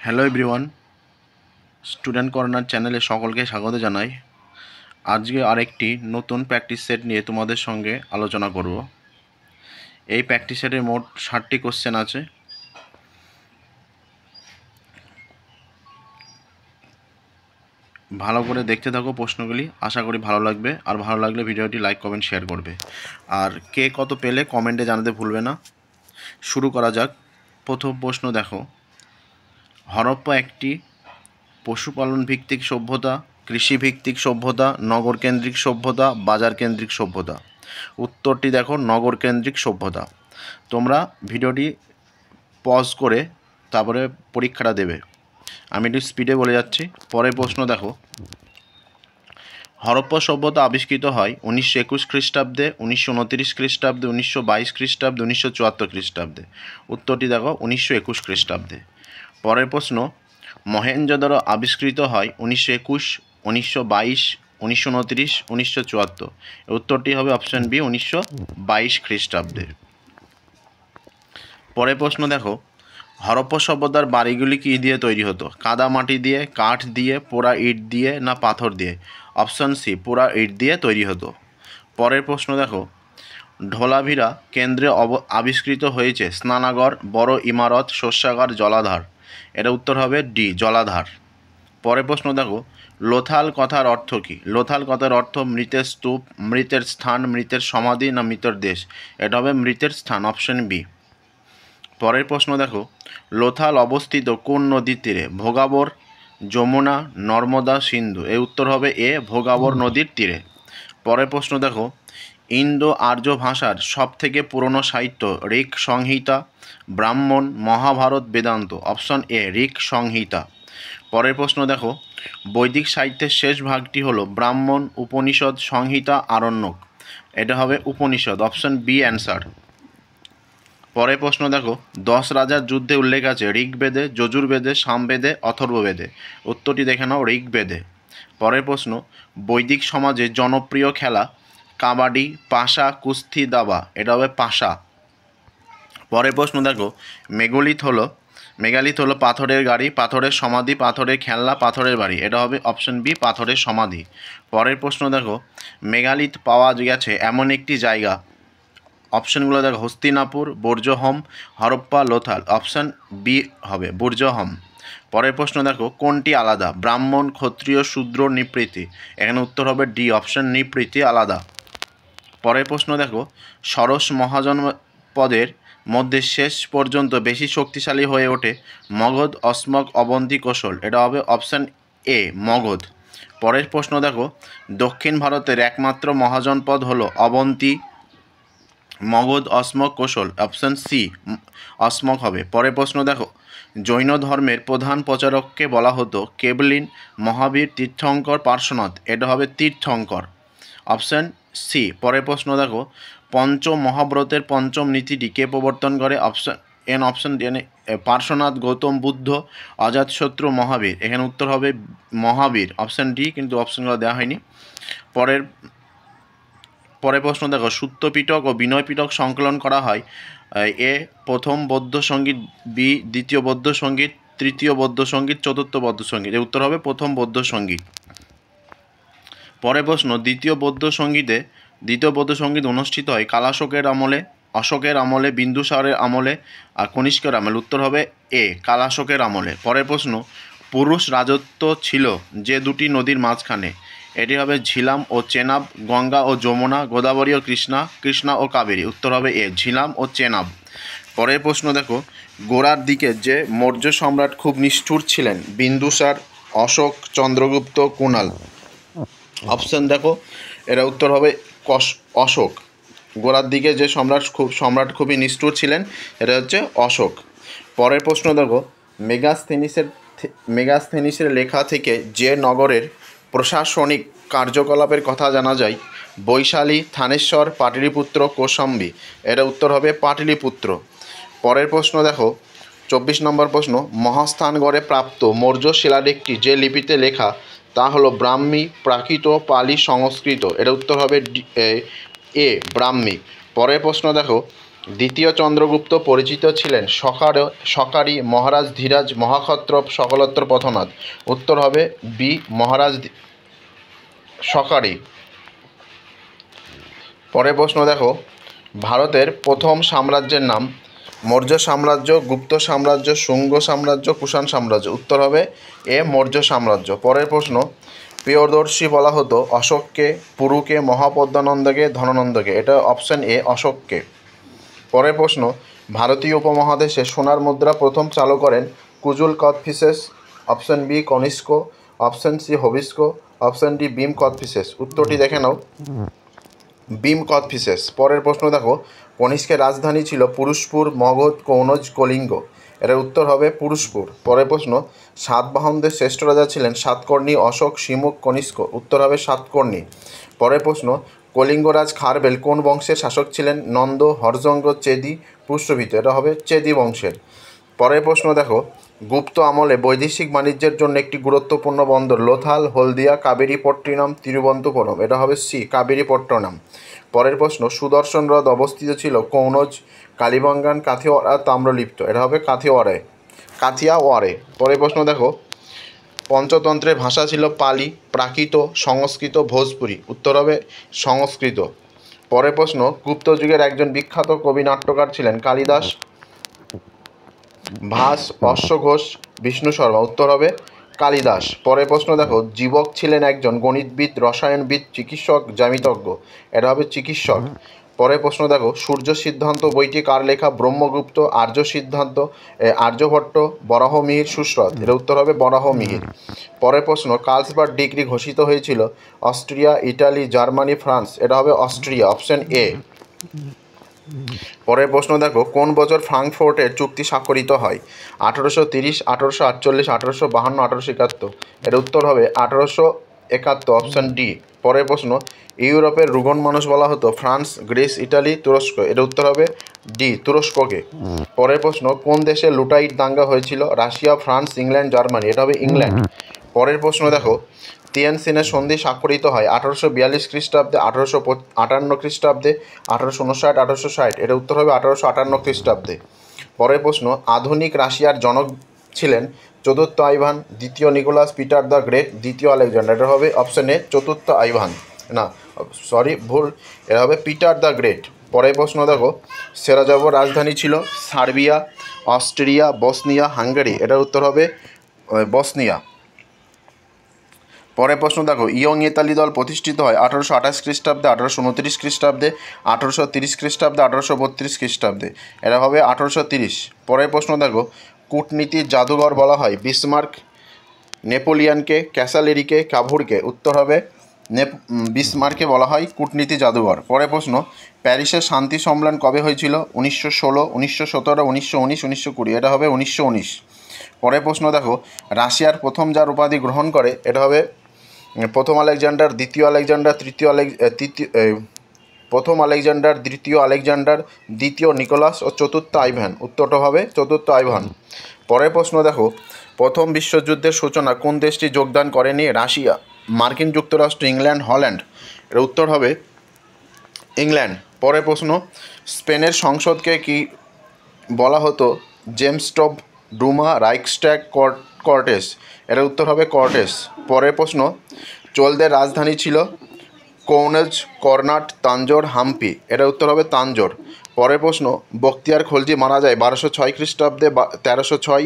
Hello everyone, student corner চ্যানেলে সকলকে স্বাগত জানাই। আজকে আরেকটি নতুন প্র্যাকটিস সেট নিয়ে তোমাদের সঙ্গে আলোচনা করব। এই প্র্যাকটিস সেটে মোট 60টি কোশ্চেন আছে। ভালো করে দেখতে থাকো প্রশ্নগুলি, আশা করি ভালো লাগবে। আর ভালো লাগলে ভিডিওটি লাইক কমেন্ট শেয়ার করবে। আর কে কত পেলে কমেন্টে জানাতে ভুলবে না। শুরু করা যাক। প্রথম প্রশ্ন দেখো, হরপ্পা একটি পশুপালন ভিত্তিক সভ্যতা, কৃষিভিত্তিক সভ্যতা, নগরকেন্দ্রিক সভ্যতা, বাজার কেন্দ্রিক সভ্যতা? উত্তরটি দেখো, নগরকেন্দ্রিক সভ্যতা। তোমরা ভিডিওটি পজ করে তারপরে পরীক্ষাটা দেবে। আমি একটু স্পিডে বলে যাচ্ছি। পরের প্রশ্ন দেখো, হরপ্পা সভ্যতা আবিষ্কৃত হয় 1921 খ্রিস্টাব্দে, 1929 খ্রিস্টাব্দে, 1922 খ্রিস্টাব্দে, 1974 খ্রিস্টাব্দে? উত্তরটি দেখো, 1921 খ্রিস্টাব্দে। পরের প্রশ্ন, মহেঞ্জোদারো আবিষ্কৃত হয় 1921, 1922, 1929, 1974? উত্তরটি হবে অপশান বি, 1922 খ্রিস্টাব্দে। পরের প্রশ্ন দেখো, হরপ্পা সভ্যতার বাড়িগুলি কী দিয়ে তৈরি হতো? কাদা মাটি দিয়ে, কাঠ দিয়ে, পোড়া ইট দিয়ে, না পাথর দিয়ে? অপশান সি, পোড়া ইট দিয়ে তৈরি হতো। পরের প্রশ্ন দেখো, ঢোলাভিরা কেন্দ্রে আবিষ্কৃত হয়েছে স্নানাগার, বড় ইমারত, শস্যাগার, জলাধার? এটা উত্তর হবে ডি, জলাধার। পরের প্রশ্ন দেখো, লোথাল কথার অর্থ কী? লোথাল কথার অর্থ মৃতের স্তূপ, মৃতের স্থান, মৃতের সমাধি, না মৃতের দেশ? এটা হবে মৃতের স্থান, অপশন বি। পরের প্রশ্ন দেখো, লোথাল অবস্থিত কোন নদীর তীরে? ভোগাবর, যমুনা, নর্মদা, সিন্ধু? এর উত্তর হবে এ, ভোগাবর নদীর তীরে। পরের প্রশ্ন দেখো, ইন্দো আর্য ভাষার সবথেকে পুরনো সাহিত্য? ঋক সংহিতা, ব্রাহ্মণ, মহাভারত, বেদান্ত? অপশন এ, ঋক সংহিতা। পরের প্রশ্ন দেখো, বৈদিক সাহিত্যের শেষ ভাগটি হলো ব্রাহ্মণ, উপনিষদ, সংহিতা, আরণ্যক? এটা হবে উপনিষদ, অপশন বি অ্যান্সার। পরের প্রশ্ন দেখো, 10 রাজার যুদ্ধে উল্লেখ আছে ঋগ্বেদে, যজুর্বেদে, সামবেদে, অথর্ববেদে? উত্তরটি দেখে নাও, ঋগ্বেদে। পরের প্রশ্ন, বৈদিক সমাজে জনপ্রিয় খেলা? কাবাডি, পাশা, কুস্তি, দাবা? এটা হবে পাশা। পরের প্রশ্ন দেখো, মেগালিথ হলো পাথরের গাড়ি, পাথরের সমাধি, পাথরের খেলনা, পাথরের বাড়ি? এটা হবে অপশন বি, পাথরের সমাধি। পরের প্রশ্ন দেখো, মেগালিথ পাওয়া গেছে এমন একটি জায়গা? অপশনগুলো দেখো, হস্তিনাপুর, বুর্জহোম, হরপ্পা, লোথাল? অপশন বি হবে বুর্জহোম। পরের প্রশ্ন দেখো, কোনটি আলাদা? ব্রাহ্মণ, ক্ষত্রিয়, শূদ্র, নিপৃতি? এখানে উত্তর হবে ডি, অপশন নিপৃতি আলাদা। পরের প্রশ্ন দেখো, ষোড়শ মহাজনপদের মধ্যে শেষ পর্যন্ত বেশি শক্তিশালী হয়ে ওঠে মগধ, অস্মক, অবন্তী, কোশল? এটা হবে অপশান এ, মগধ। পরের প্রশ্ন দেখো, দক্ষিণ ভারতের একমাত্র মহাজনপদ হলো অবন্তী, মগধ, অস্মক, কোশল? অপশান সি, অস্মক হবে। পরের প্রশ্ন দেখো, জৈন ধর্মের প্রধান প্রচারককে বলা হতো কেবলিন, মহাবীর, তীর্থঙ্কর, পার্শ্বনাথ? এটা হবে তীর্থঙ্কর, অপশান সি। পরের প্রশ্ন দেখো, পঞ্চম মহাব্রতের পঞ্চম নীতিটি কে প্রবর্তন করে? অপশান পার্শ্বনাথ, গৌতম বুদ্ধ, অজাতশত্রু, মহাবীর? এখানে উত্তর হবে মহাবীর, অপশান ডি, কিন্তু অপশানগুলো দেওয়া হয়নি। পরের প্রশ্ন দেখো, সূত্রপিটক ও বিনয়পিটক সংকলন করা হয় এ, প্রথম বৌদ্ধ সঙ্গীত, বি, দ্বিতীয় বৌদ্ধ সঙ্গীত, তৃতীয় বৌদ্ধ সঙ্গীত, চতুর্থ বৌদ্ধ সঙ্গীত? এর উত্তর হবে প্রথম বৌদ্ধ সঙ্গীত। পরের প্রশ্ন, দ্বিতীয় বৌদ্ধ সঙ্গীত অনুষ্ঠিত হয় কালাশোকের আমলে, অশোকের আমলে, বিন্দুসারের আমলে, আর কনিষ্কের আমলে? উত্তর হবে এ, কালাশোকের আমলে। পরের প্রশ্ন, পুরুষ রাজত্ব ছিল যে দুটি নদীর মাঝখানে? এটি হবে ঝিলাম ও চেনাব, গঙ্গা ও যমুনা, গোদাবরী ও কৃষ্ণা, কৃষ্ণা ও কাবেরী? উত্তর হবে এ, ঝিলাম ও চেনাব। পরের প্রশ্ন দেখো, গোড়ার দিকে যে মৌর্য সম্রাট খুব নিষ্ঠুর ছিলেন? বিন্দুসার, অশোক, চন্দ্রগুপ্ত, কুণাল? অপশান দেখো, এর উত্তর হবে অশোক। গোড়ার দিকে যে সম্রাট খুবই নিষ্ঠুর ছিলেন, এটা হচ্ছে অশোক। পরের প্রশ্ন দেখো, মেগাস্থেনিসের লেখা থেকে যে নগরের প্রশাসনিক কার্যকলাপের কথা জানা যায়? বৈশালী, থানেশ্বর, পাটলিপুত্র, কৌশাম্বী? এর উত্তর হবে পাটলিপুত্র। পরের প্রশ্ন দেখো, 24 নম্বর প্রশ্ন, মহাস্থানগড়ে প্রাপ্ত মৌর্য শিলালেখটি যে লিপিতে লেখা তা হলো ব্রাহ্মী, প্রাকৃত, পালি, সংস্কৃত? এর উত্তর হবে এ, ব্রাহ্মী। পরের প্রশ্ন দেখো, দ্বিতীয় চন্দ্রগুপ্ত পরিচিত ছিলেন সকারি, মহারাজ ধীরাজ, মহাক্ষত্রপ, সকলত্র পথনাথ। উত্তর হবে বি মহারাজ সকারি। পরের প্রশ্ন দেখো, ভারতের প্রথম সাম্রাজ্যের নাম। মৌর্য সাম্রাজ্য, গুপ্ত সাম্রাজ্য, শুঙ্গ সাম্রাজ্য, কুষাণ সাম্রাজ্য। উত্তর হবে এ মৌর্য সাম্রাজ্য। পরের প্রশ্ন, প্রিয়দর্শী বলা হতো অশোককে, পুরুকে, মহাপদ্মানন্দকে, ধনানন্দকে। এটা অপশান এ অশোককে। পরের প্রশ্ন, ভারতীয় উপমহাদেশে সোনার মুদ্রা প্রথম চালু করেন Kujula Kadphises. Option B Kanishka, option C Huvishka, option D Vima Kadphises. উত্তরটি দেখে নাও, ভীম কদফিসেস। পরের প্রশ্ন দেখো, কনিষ্কের রাজধানী ছিল পুরুষপুর, মগধ, কৌনজ, কলিঙ্গ। এর উত্তর হবে পুরুষপুর। পরের প্রশ্ন, সাতবাহনদের শ্রেষ্ঠ রাজা ছিলেন সাতকর্ণী, অশোক, শিমুখ, কনিষ্ক। উত্তর হবে সাতকর্ণী। পরের প্রশ্ন, কলিঙ্গরাজ খারবেল কোন বংশের শাসক ছিলেন? নন্দ, হর্যঙ্গ, চেদি, পুষ্যভূত। এটা হবে চেদি বংশের। পরের প্রশ্ন দেখো, গুপ্ত আমলে বৈদেশিক বাণিজ্যের জন্য একটি গুরুত্বপূর্ণ বন্দর লোথাল, হলদিয়া, কাবেরীপট্টিনম, তিরুবনন্তপুরম। এটা হবে সি কাবেরীপট্টনম। পরের প্রশ্ন, সুদর্শন হ্রদ অবস্থিত ছিল কৌনজ, কালীবাঙ্গান, কাথিয়াওয়াড়া, তাম্রলিপ্ত। এটা হবে কাথিয়াওয়াড়ে। পরের প্রশ্ন দেখো, পঞ্চতন্ত্রের ভাষা ছিল পালি, প্রাকৃত, সংস্কৃত, ভোজপুরি। উত্তর হবে সংস্কৃত। পরের প্রশ্ন, গুপ্ত যুগের একজন বিখ্যাত কবি নাট্যকার ছিলেন কালিদাস, ভাস, অশ্ব ঘোষ, বিষ্ণু শর্মা। উত্তর হবে কালিদাস। পরের প্রশ্ন দেখো, জীবক ছিলেন একজন গণিতবিদ, রসায়নবিদ, চিকিৎসক, জ্যামিতজ্ঞ। এটা হবে চিকিৎসক। পরের প্রশ্ন দেখো, সূর্য সিদ্ধান্ত বইটি কার লেখা? ব্রহ্মগুপ্ত, আর্য সিদ্ধান্ত, আর্যভট্ট, বরাহমিহির, সুশ্রুত। এর উত্তর হবে বরাহমিহির। পরের প্রশ্ন, কার্লসবার্গ ডিক্রি ঘোষিত হয়েছিল অস্ট্রিয়া, ইটালি, জার্মানি, ফ্রান্স। এটা হবে অস্ট্রিয়া, অপশন এ। পরের প্রশ্ন দেখো, কোন বছর ফ্রাঙ্কফুর্টের চুক্তি স্বাক্ষরিত হয়? 1830, 1848, 1852, 1871। এর উত্তর হবে 1871, অপশান ডি। পরের প্রশ্ন, ইউরোপের রুগন মানুষ বলা হতো ফ্রান্স, গ্রিস, ইটালি, তুরস্ক। এর উত্তর হবে ডি তুরস্ককে। পরের প্রশ্ন, কোন দেশে লুটাইট দাঙ্গা হয়েছিল? Russia, France, England, Germany. এটা হবে ইংল্যান্ড। পরের প্রশ্ন দেখো, তিয়ানসিনের সন্ধি স্বাক্ষরিত হয় 1842 খ্রিস্টাব্দে, 1858 খ্রিস্টাব্দে, 1859, 1860। এর উত্তর হবে 1858 খ্রিস্টাব্দে। পরের প্রশ্ন, আধুনিক রাশিয়ার জনক ছিলেন চতুর্থ আইভান, দ্বিতীয় নিকোলাস, পিটার দ্য গ্রেট, দ্বিতীয় আলেকজান্ডার। এটা হবে অপশন এ চতুর্থ আইভান, না সরি ভুল, এটা হবে পিটার দ্য গ্রেট। পরের প্রশ্ন দেখো, সেরাজাভোর রাজধানী ছিল সার্বিয়া, অস্ট্রিয়া, বসনিয়া, হাঙ্গেরি। এটার উত্তর হবে বসনিয়া। পরের প্রশ্ন দেখো, ইয়ং ইতালি দল প্রতিষ্ঠিত হয় 1828 খ্রিস্টাব্দে, 1829 খ্রিস্টাব্দে, 1830 খ্রিস্টাব্দে, 1832 খ্রিস্টাব্দে। এরা হবে 1830। পরের প্রশ্ন দেখো, কূটনীতির জাদুঘর বলা হয় বিসমার্ক, নেপোলিয়ানকে, ক্যাসালেরিকে, কাভুরকে। উত্তর হবে বিসমার্ককে বলা হয় কূটনীতি জাদুঘর। পরের প্রশ্ন, প্যারিসের শান্তি সম্মেলন কবে হয়েছিল? 1916, 1917, 1919, 1920। এটা হবে 1919। পরের প্রশ্ন দেখো, রাশিয়ার প্রথম যার উপাধি গ্রহণ করে? এটা হবে প্রথম আলেকজান্ডার, দ্বিতীয় আলেকজান্ডার, প্রথম আলেকজান্ডার, দ্বিতীয় আলেকজান্ডার, দ্বিতীয় নিকোলাস ও চতুর্থ আইভান। উত্তরটা হবে চতুর্থ আইভান। পরের প্রশ্ন দেখো, প্রথম বিশ্বযুদ্ধের সূচনা কোন দেশটি যোগদান করেনি? রাশিয়া, মার্কিন যুক্তরাষ্ট্র, ইংল্যান্ড, হল্যান্ড। এর উত্তর হবে ইংল্যান্ড। পরের প্রশ্ন, স্পেনের সংসদকে কি বলা হতো? জেমস্টব, ডুমা, রাইক্সট্যাগ, কর্টেস। এর উত্তর হবে কর্টেস। পরের প্রশ্ন, চোলদের রাজধানী ছিল কৌনজ, কর্নাট, তাঞ্জোর, হাম্পি। এর উত্তর হবে তাঞ্জোর। পরের প্রশ্ন, বখতিয়ার খলজি মারা যায় 1206 খ্রিস্টাব্দে, 1306,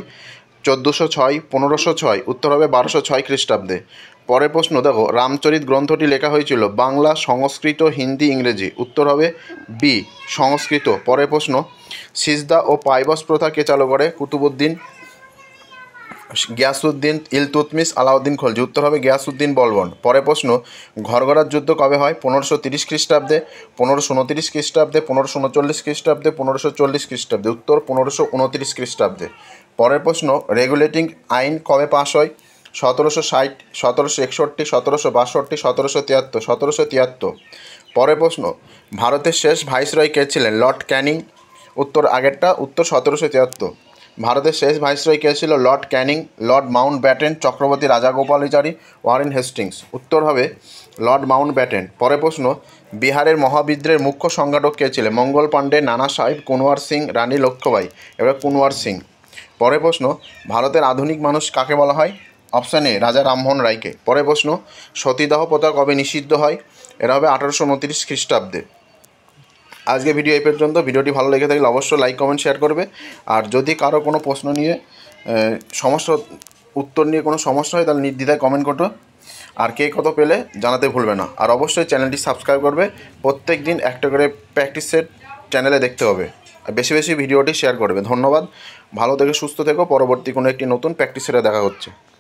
1406, 1506। উত্তর হবে 1206 খ্রিস্টাব্দে। পরের প্রশ্ন দেখো, রামচরিত গ্রন্থটি লেখা হয়েছিল বাংলা, সংস্কৃত, হিন্দি, ইংরেজি। উত্তর হবে বি সংস্কৃত। পরের প্রশ্ন, সিজদা ও পাইবস প্রথা কে চালু করে? কুতুবুদ্দিন, গিয়াসুদ্দিন, ইলতুৎমিশ, আলাউদ্দিন খলজি। উত্তর হবে গিয়াসুদ্দিন বলবন। পরের প্রশ্ন, ঘরগড়ার যুদ্ধ কবে হয়? 1530 খ্রিস্টাব্দে, 1529 খ্রিস্টাব্দে, 1539 খ্রিস্টাব্দে, 1540 খ্রিস্টাব্দে। উত্তর 1529 খ্রিস্টাব্দে। পরের প্রশ্ন, রেগুলেটিং আইন কবে পাশ হয়? 1760, 1761, 1762, 1773, 1773। পরের প্রশ্ন, ভারতের শেষ ভাইসরয় কে ছিলেন? লর্ড ক্যানিং। উত্তর আগেরটা, উত্তর 1773। ভারতের শেষ ভাইসরয় কে ছিল? Lord Canning, Lord Mount Batten, Chakraborty Rajagopalachari, Warren Hastings. উত্তর হবে লর্ড মাউন্ট ব্যাটেন। পরের প্রশ্ন, বিহারের মহাবিদ্রোহের মুখ্য সংগঠক কে ছিলেন? মঙ্গল পাণ্ডে, নানা সাহেব, কুনওয়ার সিং, রানী লক্ষ্মীবাঈ। এবার কুনওয়ার সিং। পরের প্রশ্ন, ভারতের আধুনিক মানুষ কাকে বলা হয়? অপশান এ রাজা রামমোহন রায়কে। পরের প্রশ্ন, সতীদাহ প্রথা কবে নিষিদ্ধ হয়? এটা হবে 1829 খ্রিস্টাব্দে। আজকে ভিডিও এই পর্যন্ত। ভিডিওটি ভালো লেগে থাকলে অবশ্যই লাইক কমেন্ট শেয়ার করবে। আর যদি কারো কোনো প্রশ্ন নিয়ে সমস্যা উত্তর নিয়ে কোনো সমস্যা হয় তাহলে নির্দ্বিধায় কমেন্ট করো। আর কে কত পেলে জানাতে ভুলবে না। আর অবশ্যই চ্যানেলটি সাবস্ক্রাইব করবে। প্রত্যেক দিন একটা করে প্র্যাকটিস সেট চ্যানেলে দেখতে হবে। আর বেশি বেশি ভিডিওটি শেয়ার করবে। ধন্যবাদ। ভালো থেকে সুস্থ থেকো। পরবর্তী কোনো একটি নতুন প্র্যাকটিস সেটে দেখা হচ্ছে।